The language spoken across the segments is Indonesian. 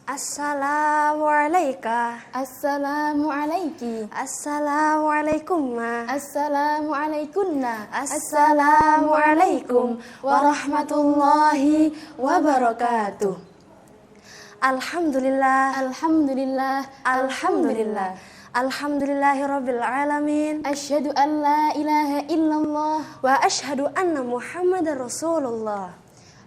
Assalamualaikum. Assalamualaiki. Assalamualaikum. Assalamualaikunna. Assalamualaikum warahmatullahi wabarakatuh. Alhamdulillah. Alhamdulillah. Alhamdulillah. Alhamdulillahirabbil alamin. Asyhadu an la ilaha illallah Wa asyhadu anna Muhammadar Rasulullah.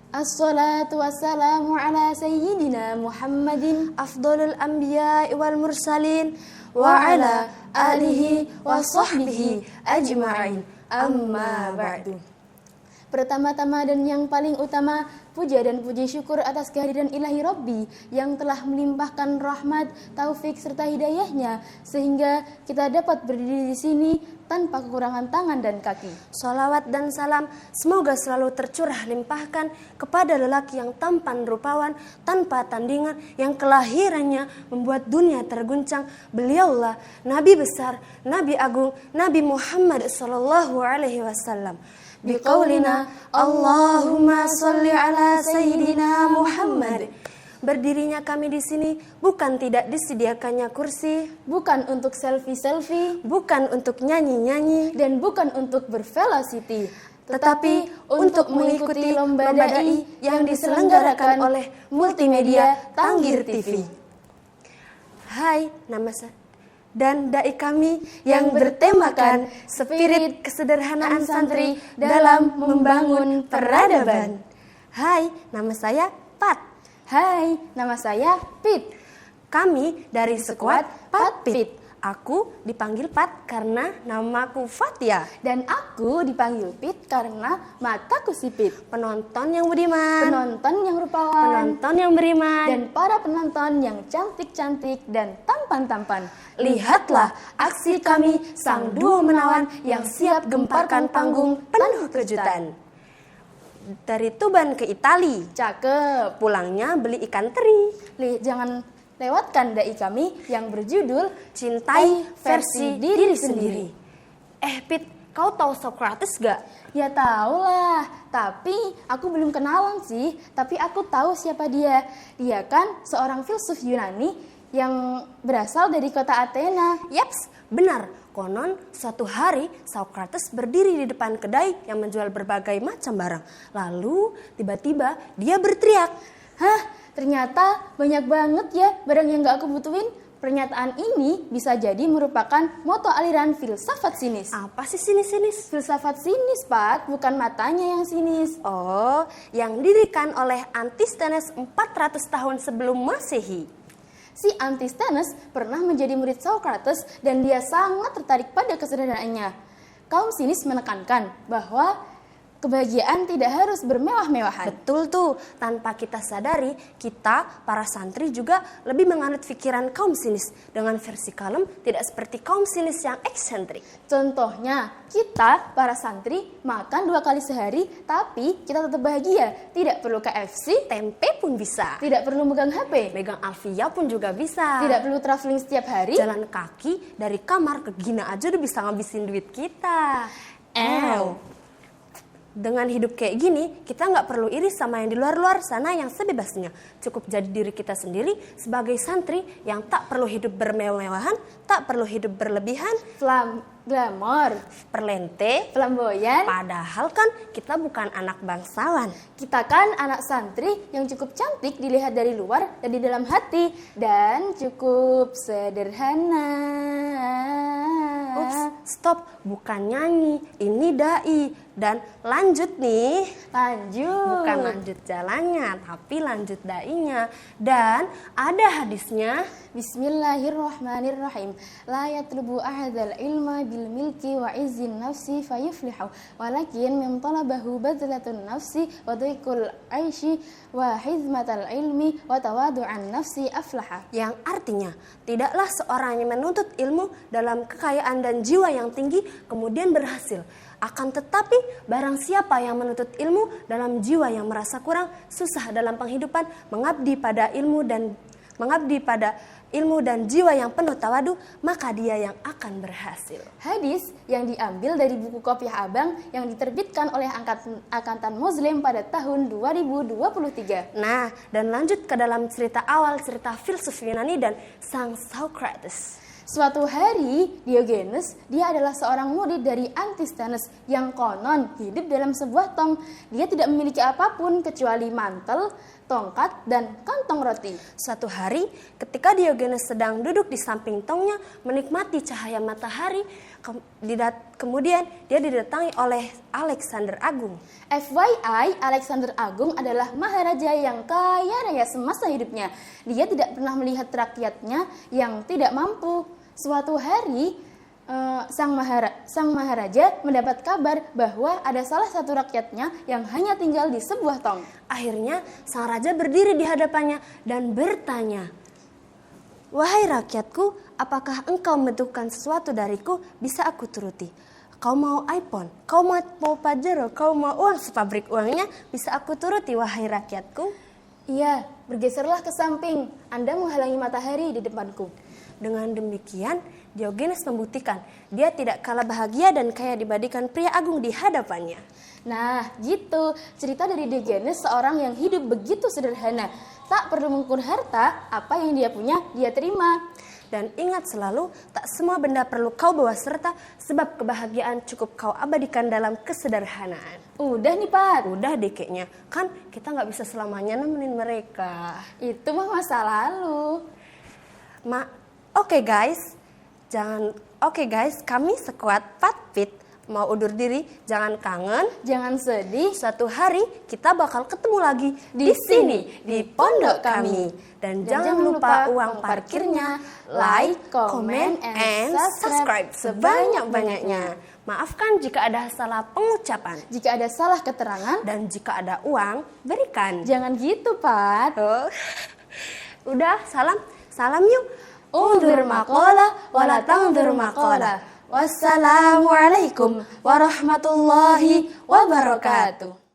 Assalatu wassalamu ala sayyidina Muhammadin Afdalul anbiya'i wal mursalin wa ala alihi wa sahbihi ajma'in. Amma ba'du. Pertama-tama dan yang paling utama, puja dan puji syukur atas kehadiran ilahi Rabbi yang telah melimpahkan rahmat, taufik serta hidayahnya sehingga kita dapat berdiri di sini tanpa kekurangan tangan dan kaki. Salawat dan salam semoga selalu tercurah limpahkan kepada lelaki yang tampan rupawan tanpa tandingan yang kelahirannya membuat dunia terguncang. Beliaulah Nabi besar, Nabi agung, Nabi Muhammad sallallahu alaihi wasallam. Biqaulina Allahumma sholli ala sayyidina Muhammad. Berdirinya kami di sini bukan tidak disediakannya kursi, Bukan untuk selfie-selfie bukan untuk nyanyi-nyanyi, dan bukan untuk bervelocity, tetapi untuk mengikuti lomba dai yang diselenggarakan oleh Multimedia Tanggir TV. Hai, nama saya dan dai kami yang bertemakan spirit kesederhanaan santri dalam membangun peradaban. Hai, nama saya Pat. Hai, nama saya Pit. Kami dari skuad Pat Pit. Aku dipanggil Pat karena namaku Fatia. Dan aku dipanggil Pit karena mataku sipit. Penonton yang budiman, Penonton yang rupawan, penonton yang beriman, dan para penonton yang cantik-cantik dan tampan-tampan. lihatlah aksi kami sang duo menawan yang siap gemparkan panggung penuh kejutan. Dari Tuban ke Itali, Cakep. pulangnya beli ikan teri. Jangan lewatkan dai kami yang berjudul Cintai versi diri sendiri. Pit, kau tahu Socrates gak? Ya tahulah, tapi aku belum kenalan sih. Tapi aku tahu siapa dia. Dia kan seorang filsuf Yunani yang berasal dari kota Athena. Yaps, benar. Konon suatu hari Socrates berdiri di depan kedai yang menjual berbagai macam barang. Lalu tiba-tiba dia berteriak, Hah, ternyata banyak banget ya barang yang gak aku butuhin. Pernyataan ini bisa jadi merupakan moto aliran filsafat sinis. apa sih sinis-sinis? Filsafat sinis, Pat, bukan matanya yang sinis. Oh, yang didirikan oleh Antisthenes 400 tahun sebelum Masehi. Si Antisthenes pernah menjadi murid Socrates dan dia sangat tertarik pada kesederhanaannya. Kaum sinis menekankan bahwa kebahagiaan tidak harus bermewah-mewahan. Betul tuh, tanpa kita sadari, kita para santri juga lebih menganut pikiran kaum sinis. Dengan versi kalem, tidak seperti kaum sinis yang eksentrik. Contohnya, kita para santri makan 2 kali sehari, tapi kita tetap bahagia. Tidak perlu KFC, Tempe pun bisa. tidak perlu megang HP, Megang Alfia pun juga bisa. tidak perlu traveling setiap hari. Jalan kaki dari kamar ke Gina aja udah bisa ngabisin duit kita. Dengan hidup kayak gini, kita nggak perlu iri sama yang di luar-luar sana yang sebebasnya. Cukup jadi diri kita sendiri sebagai santri yang tak perlu hidup bermewah-mewahan, tak perlu hidup berlebihan, Glamor, perlente. flamboyan. Padahal kan kita bukan anak bangsawan. Kita kan anak santri yang cukup cantik dilihat dari luar dan di dalam hati. Dan cukup sederhana. Ups, stop, bukan nyanyi, ini dai. Dan lanjut nih, Lanjut. bukan lanjut jalannya, tapi lanjut dainya. Dan ada hadisnya, Bismillahirrahmanirrahim. La yatlubu ahadal ilma bil milki wa izzin nafsi fayuflihu. Walakin min talabahu badlatun nafsi wa dhiqul aishi wa hizmatal ilmi wa tawadu'an nafsi aflaha. yang artinya tidaklah seorang yang menuntut ilmu dalam kekayaan dan jiwa yang tinggi kemudian berhasil. Akan tetapi barang siapa yang menuntut ilmu dalam jiwa yang merasa kurang, susah dalam penghidupan, mengabdi pada ilmu dan mengabdi pada ilmu dan jiwa yang penuh tawadu, maka dia yang akan berhasil. Hadis yang diambil dari buku Kopiah Abang yang diterbitkan oleh Angkatan Muslim pada tahun 2023. Nah, dan lanjut ke dalam cerita awal, cerita filsuf Yunani dan sang Socrates. Suatu hari, Diogenes, dia adalah seorang murid dari Antisthenes yang konon hidup dalam sebuah tong. Dia tidak memiliki apapun kecuali mantel, tongkat, dan kantong roti. Suatu hari, ketika Diogenes sedang duduk di samping tongnya menikmati cahaya matahari, kemudian dia didatangi oleh Alexander Agung. FYI, Alexander Agung adalah maharaja yang kaya raya semasa hidupnya. Dia tidak pernah melihat rakyatnya yang tidak mampu. Suatu hari, sang maharaja mendapat kabar bahwa ada salah satu rakyatnya yang hanya tinggal di sebuah tong. Akhirnya, sang raja berdiri di hadapannya dan bertanya, "Wahai rakyatku, apakah engkau membutuhkan sesuatu dariku? Bisa aku turuti. Kau mau iPhone, kau mau Pajero, kau mau uang sepabrik uangnya? Bisa aku turuti, wahai rakyatku." Iya, bergeserlah ke samping. Anda menghalangi matahari di depanku. Dengan demikian, Diogenes membuktikan dia tidak kalah bahagia dan kaya dibandingkan pria agung di hadapannya. Nah, gitu. Cerita dari Diogenes, seorang yang hidup begitu sederhana. Tak perlu mengukur harta, apa yang dia punya, dia terima. Dan ingat selalu, tak semua benda perlu kau bawa serta, sebab kebahagiaan cukup kau abadikan dalam kesederhanaan. Udah nih, Pat. Udah deh kayaknya, kan kita gak bisa selamanya nemenin mereka. Itu mah masa lalu. Oke guys, kami sekuat Patpit mau undur diri, jangan kangen, jangan sedih. Suatu hari kita bakal ketemu lagi di sini di pondok kami. Dan jangan lupa uang parkirnya, like, comment, and subscribe sebanyak-banyaknya. Maafkan jika ada salah pengucapan, jika ada salah keterangan, dan jika ada uang, berikan. Jangan gitu, Pat. Udah, salam yuk. Undur maqala wala tangdur maqala. Wassalamualaikum warahmatullahi wabarakatuh.